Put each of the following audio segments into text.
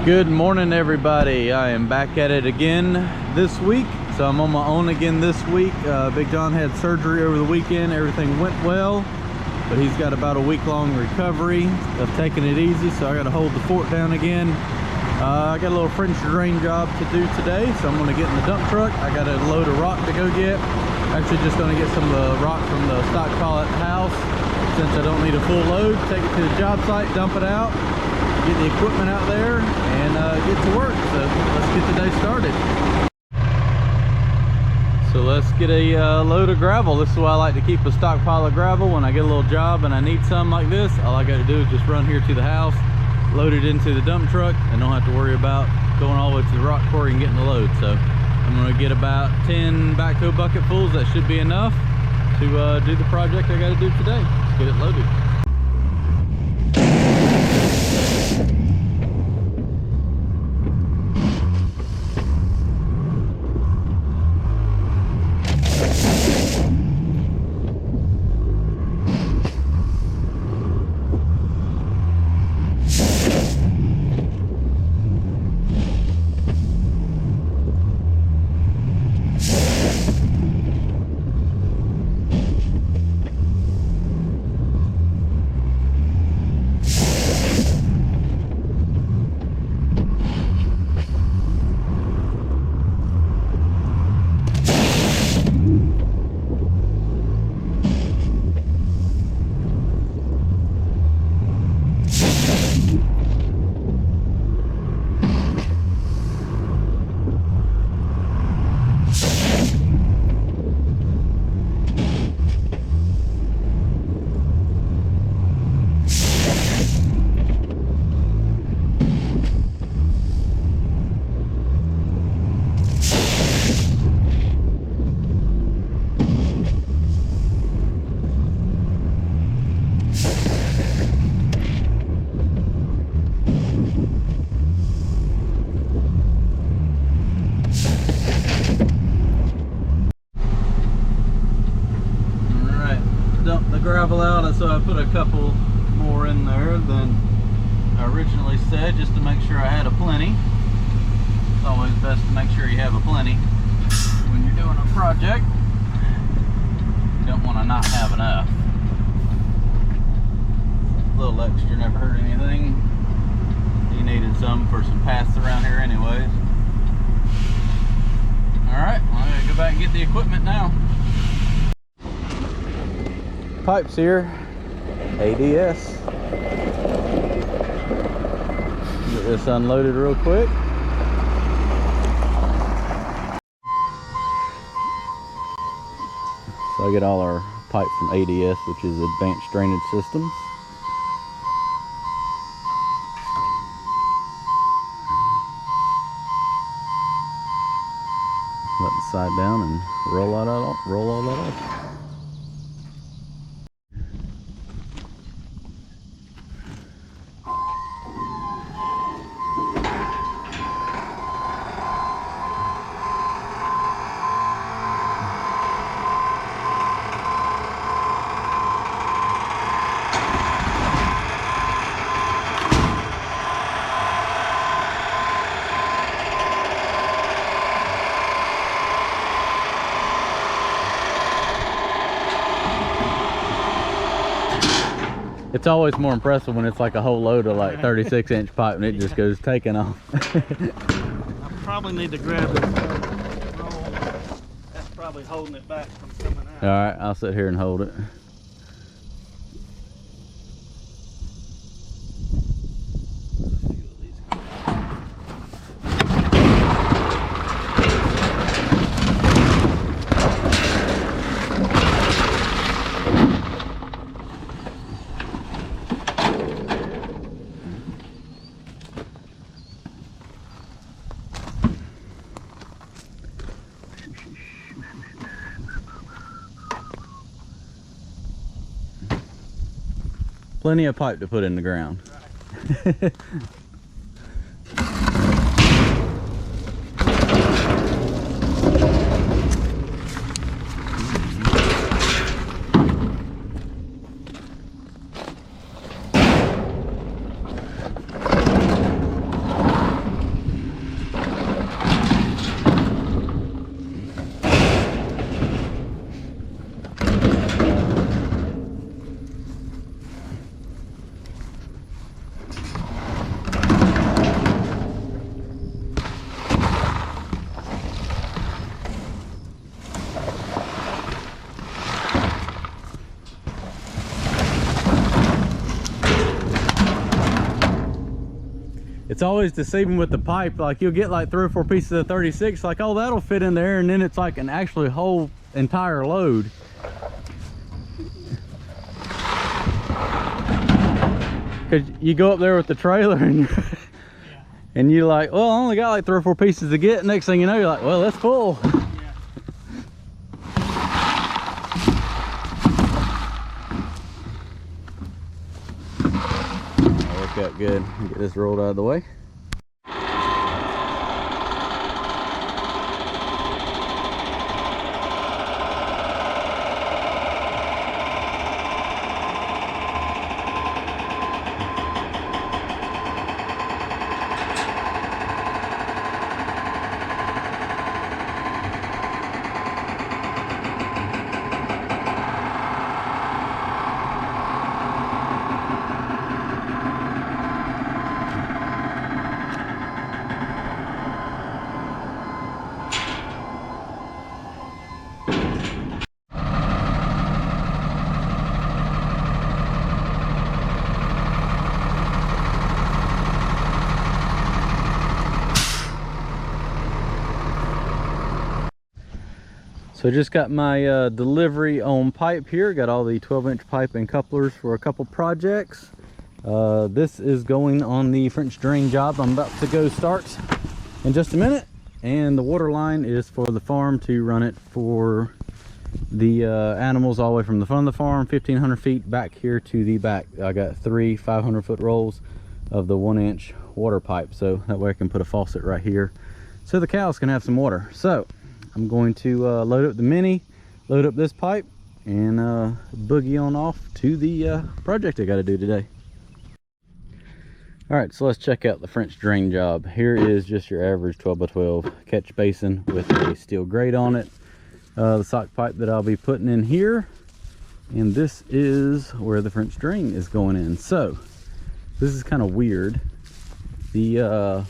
Good morning, everybody. I am back at it again this week, so I'm on my own again this week. Big John had surgery over the weekend. Everything went well, but he's got about a week-long recovery of taking it easy, so I got to hold the fort down again. I got a little French drain job to do today, so I'm going to get in the dump truck. I got a load of rock to go get. Actually just going to get some of the rock from the stockpile at the house, since I don't need a full load. Take it to the job site, dump it out, get the equipment out there, and get to work. So let's get the day started. So let's get a load of gravel. This is why I like to keep a stockpile of gravel. When I get a little job and I need some like this, all I got to do is just run here to the house, load it into the dump truck, and don't have to worry about going all the way to the rock quarry and getting the load. So I'm going to get about 10 backhoe bucketfuls. That should be enough to do the project I got to do today. Let's get it loaded. Dump the gravel out, and so I put a couple more in there than I originally said, just to make sure I had a plenty. It's always best to make sure you have a plenty when you're doing a project. You don't want to not have enough. A little extra never hurt anything. You needed some for some paths around here anyways. Alright, well, I'm going to go back and get the equipment now. Pipes here, ADS. Get this unloaded real quick. So I get all our pipe from ADS, which is Advanced Drainage Systems. Let the side down and roll all that off. It's always more impressive when it's like a whole load of like 36-inch pipe and it just goes taking off. I probably need to grab this roll. That's probably holding it back from coming out. Alright, I'll sit here and hold it. Plenty of pipe to put in the ground. Right. it's always deceiving with the pipe. Like you'll get like 3 or 4 pieces of 36, like, oh, that'll fit in there, and then it's like an actually whole entire load. Cause you go up there with the trailer and and you're like, well, I only got like 3 or 4 pieces to get. Next thing you know, you're like, well, that's full. That'll work out good. Get this rolled out of the way. So just got my delivery on pipe here. Got all the 12-inch pipe and couplers for a couple projects. This is going on the French drain job I'm about to go start in just a minute. And the water line is for the farm to run it for the animals all the way from the front of the farm, 1,500 feet back here to the back. I got 3 500-foot rolls of the 1-inch water pipe, so that way I can put a faucet right here so the cows can have some water. So I'm going to load up the Mini, load up this pipe, and boogie on off to the project I got to do today. All right, so let's check out the French drain job. Here is just your average 12 by 12 catch basin with a steel grate on it. The sock pipe that I'll be putting in here, and this is where the French drain is going in. So this is kind of weird. The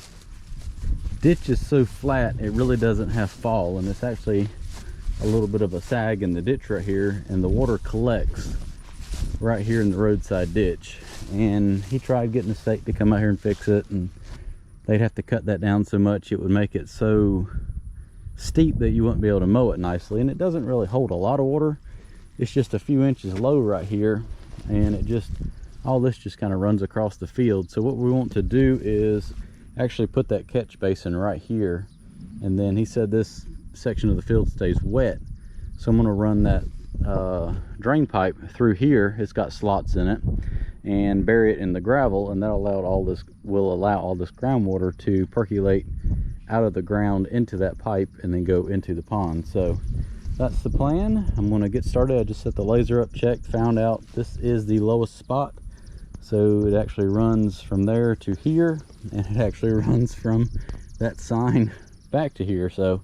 ditch is so flat it really doesn't have fall, and it's actually a little bit of a sag in the ditch right here, and the water collects right here in the roadside ditch. And he tried getting the state to come out here and fix it, and they'd have to cut that down so much it would make it so steep that you wouldn't be able to mow it nicely. And it doesn't really hold a lot of water, it's just a few inches low right here, and it just, all this just kind of runs across the field. So what we want to do is actually put that catch basin right here, and then he said this section of the field stays wet, so I'm going to run that drain pipe through here. It's got slots in it, and bury it in the gravel, and that'll allow all this groundwater to percolate out of the ground into that pipe and then go into the pond. So that's the plan. I'm going to get started. I just set the laser up, checked, found out this is the lowest spot. So it actually runs from there to here, and it actually runs from that sign back to here. So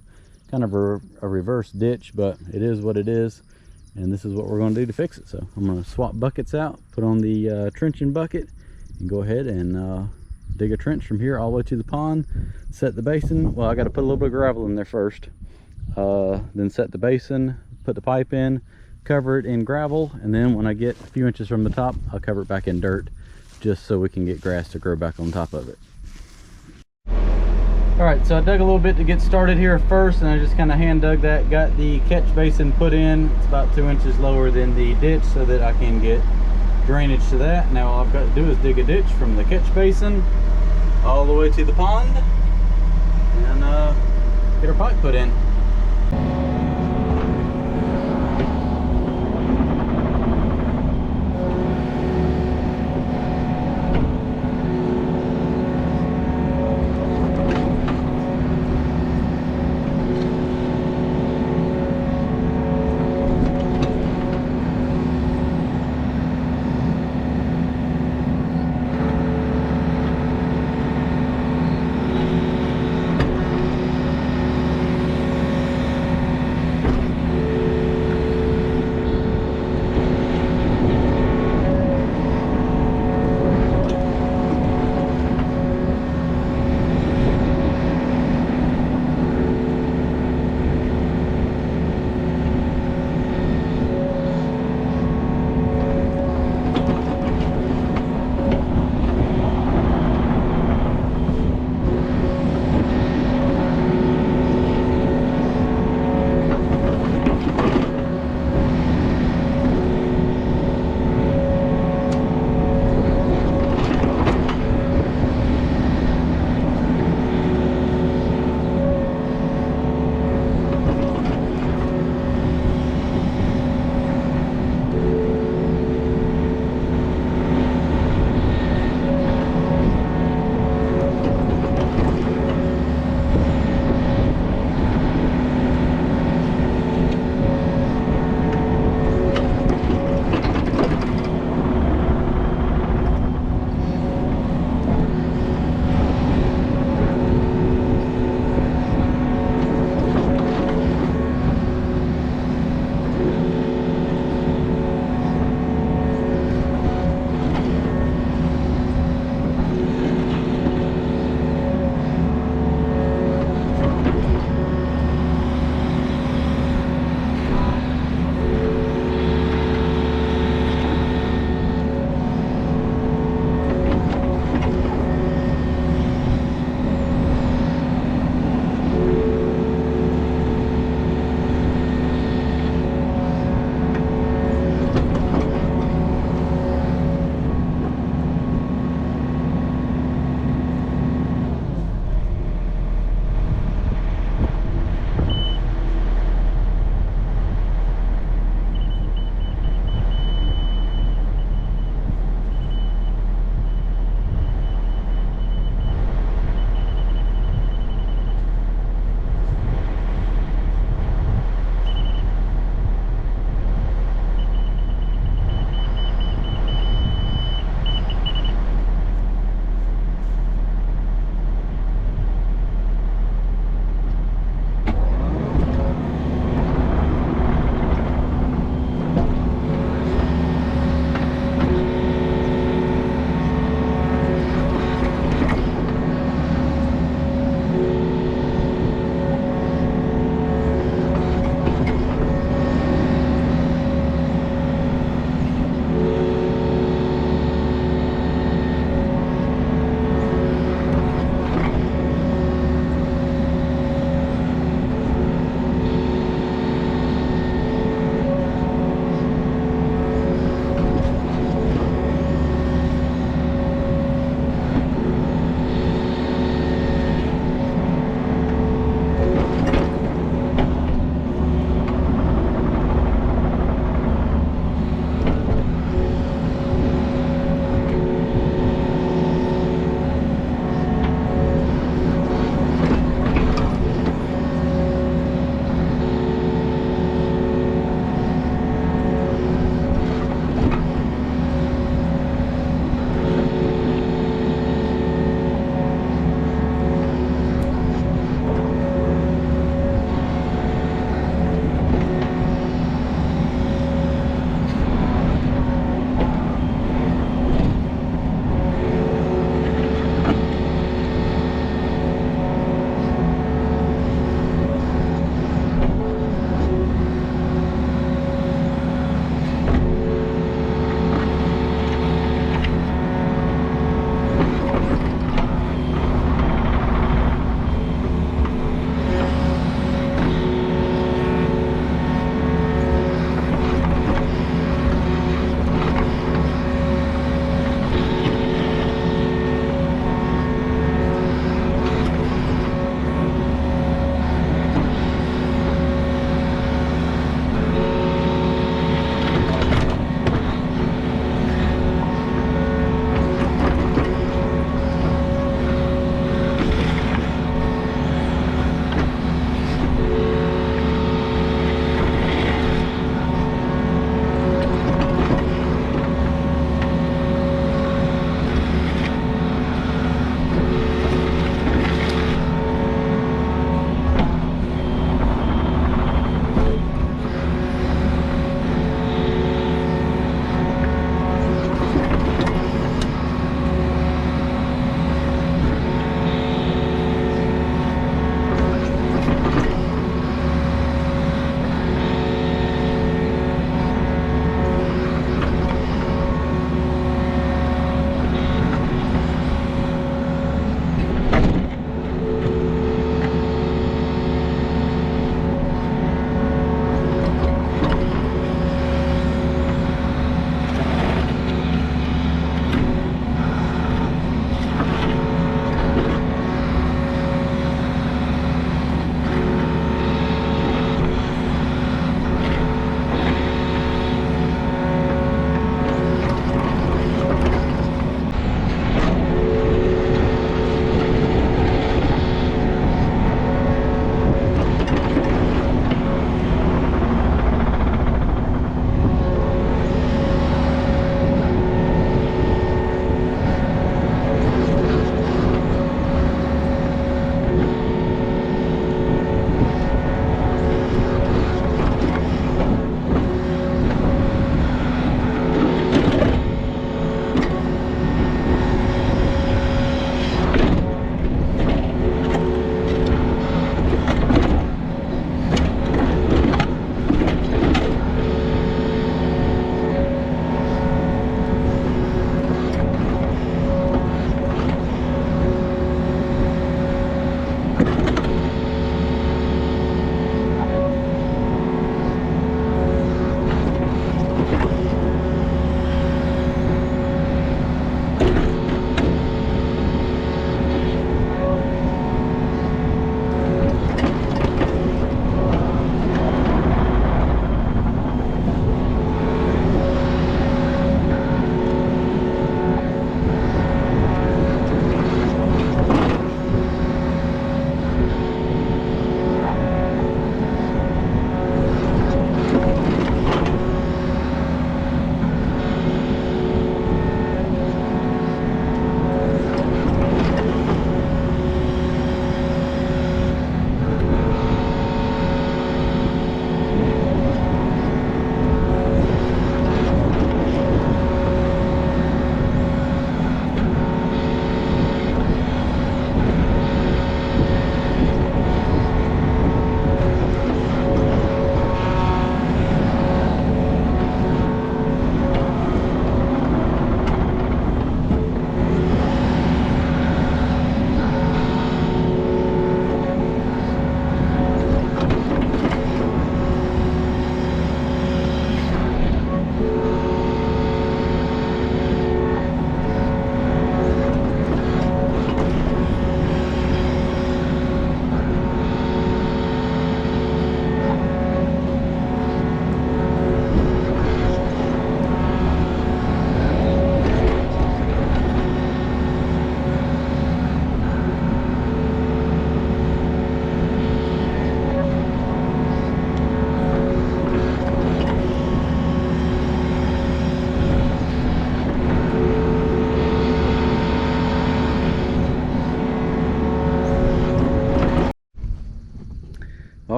kind of a reverse ditch, but it is what it is, and this is what we're going to do to fix it. So I'm going to swap buckets out, put on the trenching bucket, and go ahead and dig a trench from here all the way to the pond, set the basin. Well, I got to put a little bit of gravel in there first, then set the basin, put the pipe in, cover it in gravel, and then when I get a few inches from the top, I'll cover it back in dirt, just so we can get grass to grow back on top of it. All right, so I dug a little bit to get started here first, and I just kind of hand dug that, got the catch basin put in. It's about 2 inches lower than the ditch so that I can get drainage to that. Now all I've got to do is dig a ditch from the catch basin all the way to the pond, and get our pipe put in.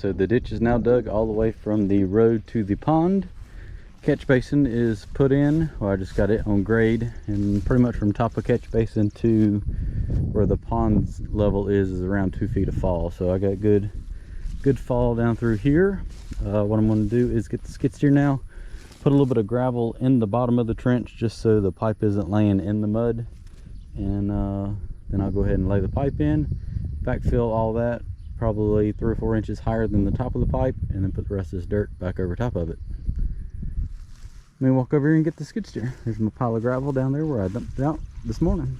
so the ditch is now dug all the way from the road to the pond. Catch basin is put in. Well, I just got it on grade, and pretty much from top of catch basin to where the pond's level is around 2 feet of fall. So I got good fall down through here. What I'm going to do is get the skid steer now, put a little bit of gravel in the bottom of the trench just so the pipe isn't laying in the mud, and then I'll go ahead and lay the pipe in, backfill all that probably 3 or 4 inches higher than the top of the pipe, and then put the rest of this dirt back over top of it. Let me walk over here and get the skid steer. There's my pile of gravel down there where I dumped it out this morning.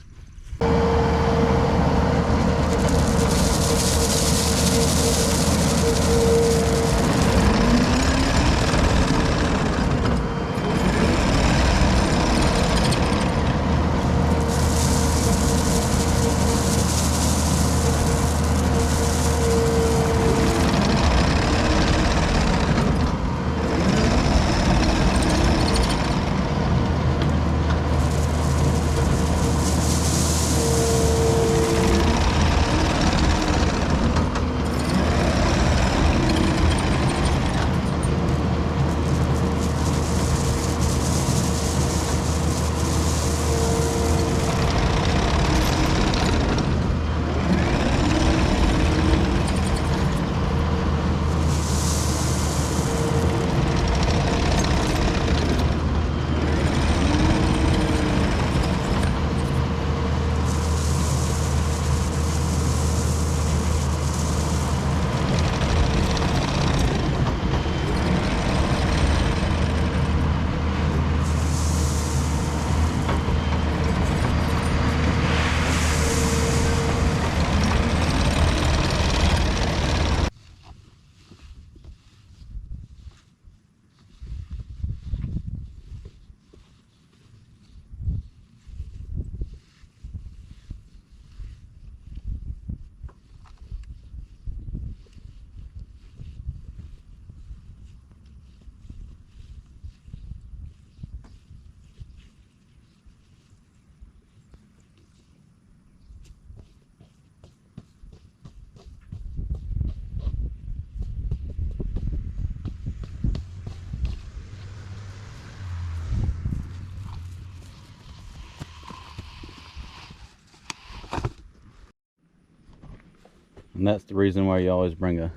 And that's the reason why you always bring a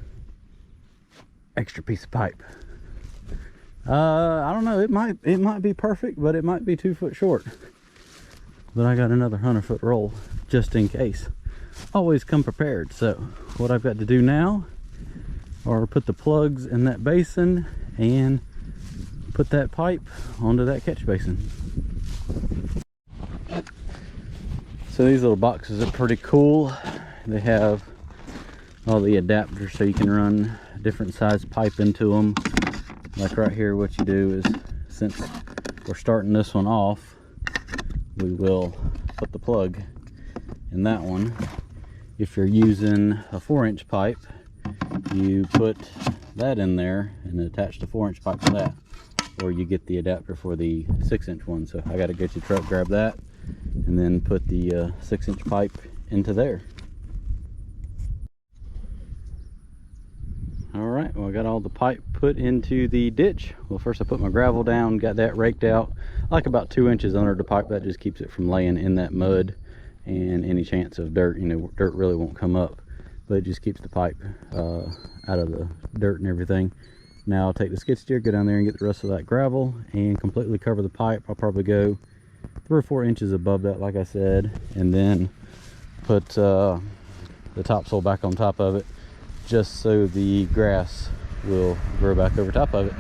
extra piece of pipe. I don't know, it might be perfect, but it might be 2 foot short. But I got another 100-foot roll just in case. Always come prepared. So what I've got to do now are put the plugs in that basin and put that pipe onto that catch basin. So these little boxes are pretty cool. They have all the adapters so you can run different size pipe into them. Like right here, what you do is, since we're starting this one off, we will put the plug in that one. If you're using a 4-inch pipe, you put that in there and attach the 4-inch pipe to that, or you get the adapter for the 6-inch one. So I got to get your truck, grab that, and then put the 6-inch pipe into there. Alright, well, I got all the pipe put into the ditch. Well, first I put my gravel down, got that raked out like about 2 inches under the pipe. That just keeps it from laying in that mud and any chance of dirt. You know, dirt really won't come up, but it just keeps the pipe out of the dirt and everything. Now I'll take the skid steer, go down there and get the rest of that gravel and completely cover the pipe. I'll probably go 3 or 4 inches above that, like I said, and then put the topsoil back on top of it, just so the grass will grow back over top of it.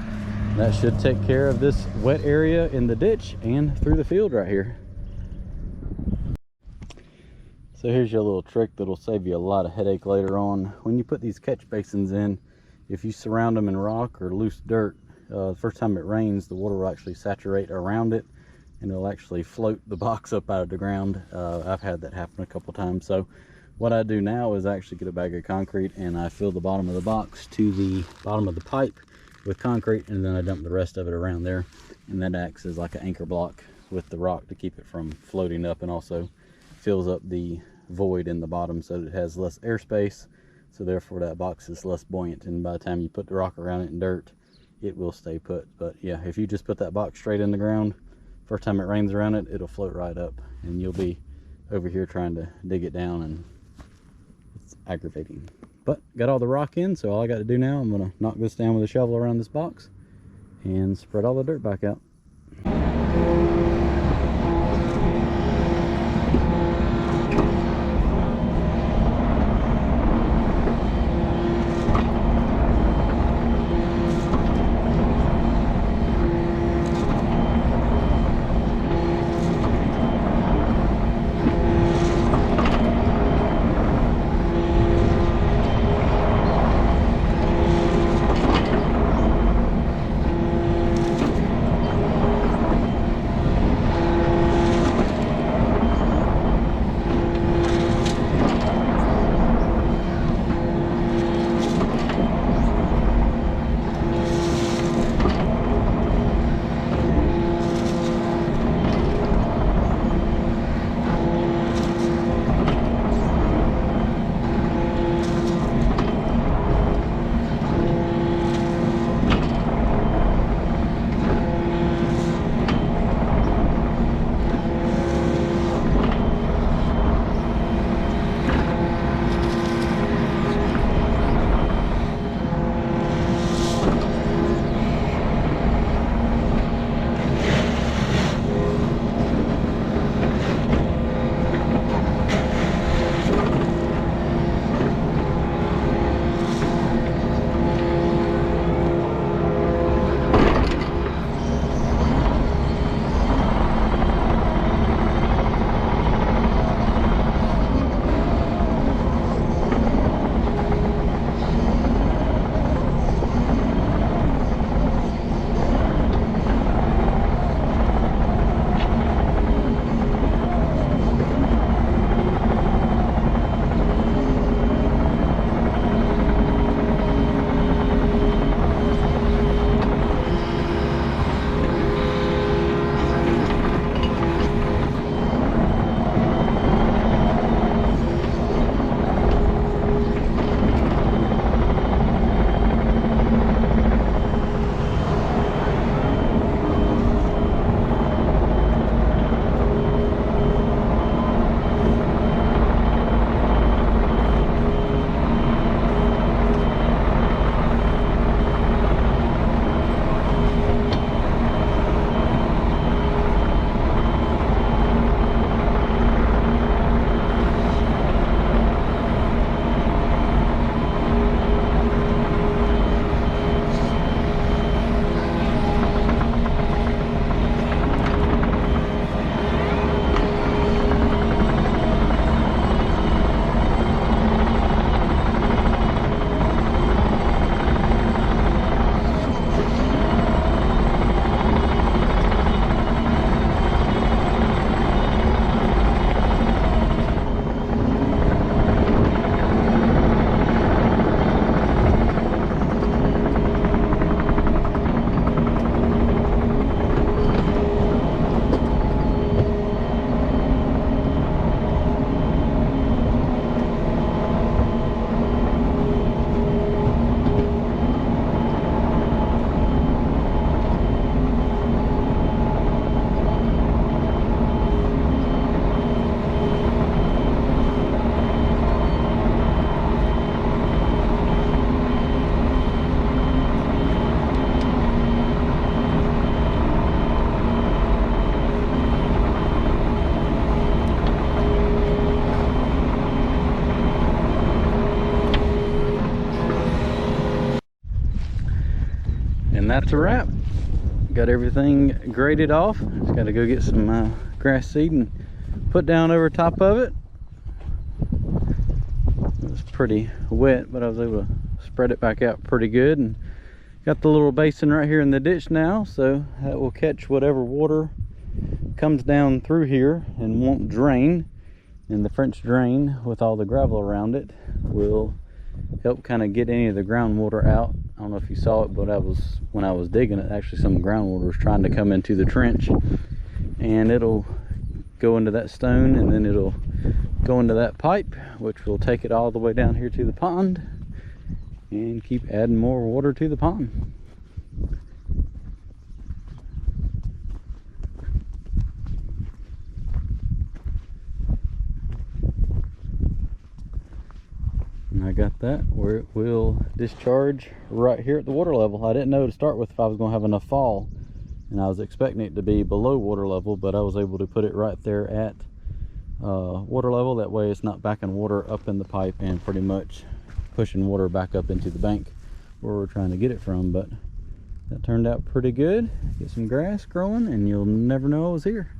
That should take care of this wet area in the ditch and through the field right here. So here's your little trick that'll save you a lot of headache later on. When you put these catch basins in, if you surround them in rock or loose dirt, the first time it rains, the water will actually saturate around it and it'll actually float the box up out of the ground. I've had that happen a couple times. So what I do now is I actually get a bag of concrete and I fill the bottom of the box to the bottom of the pipe with concrete, and then I dump the rest of it around there, and that acts as like an anchor block with the rock to keep it from floating up, and also fills up the void in the bottom so that it has less airspace so therefore that box is less buoyant, and by the time you put the rock around it and dirt, it will stay put. But yeah, if you just put that box straight in the ground, first time it rains around it, it'll float right up, and you'll be over here trying to dig it down, and it's aggravating. But got all the rock in, so all I got to do now, I'm gonna knock this down with a shovel around this box and spread all the dirt back out. And that's a wrap. Got everything graded off. Just got to go get some grass seed and put down over top of it. It was pretty wet, but I was able to spread it back out pretty good. And got the little basin right here in the ditch now, so that will catch whatever water comes down through here and won't drain. And the French drain with all the gravel around it will help kind of get any of the groundwater out. I don't know if you saw it, but when I was digging it, actually some groundwater was trying to come into the trench, and it'll go into that stone, and then it'll go into that pipe, which will take it all the way down here to the pond and keep adding more water to the pond. And I got that where it will discharge right here at the water level. I didn't know to start with if I was going to have enough fall, and I was expecting it to be below water level, but I was able to put it right there at water level. That way it's not backing water up in the pipe and pretty much pushing water back up into the bank where we're trying to get it from. But that turned out pretty good. Get some grass growing and you'll never know it was here.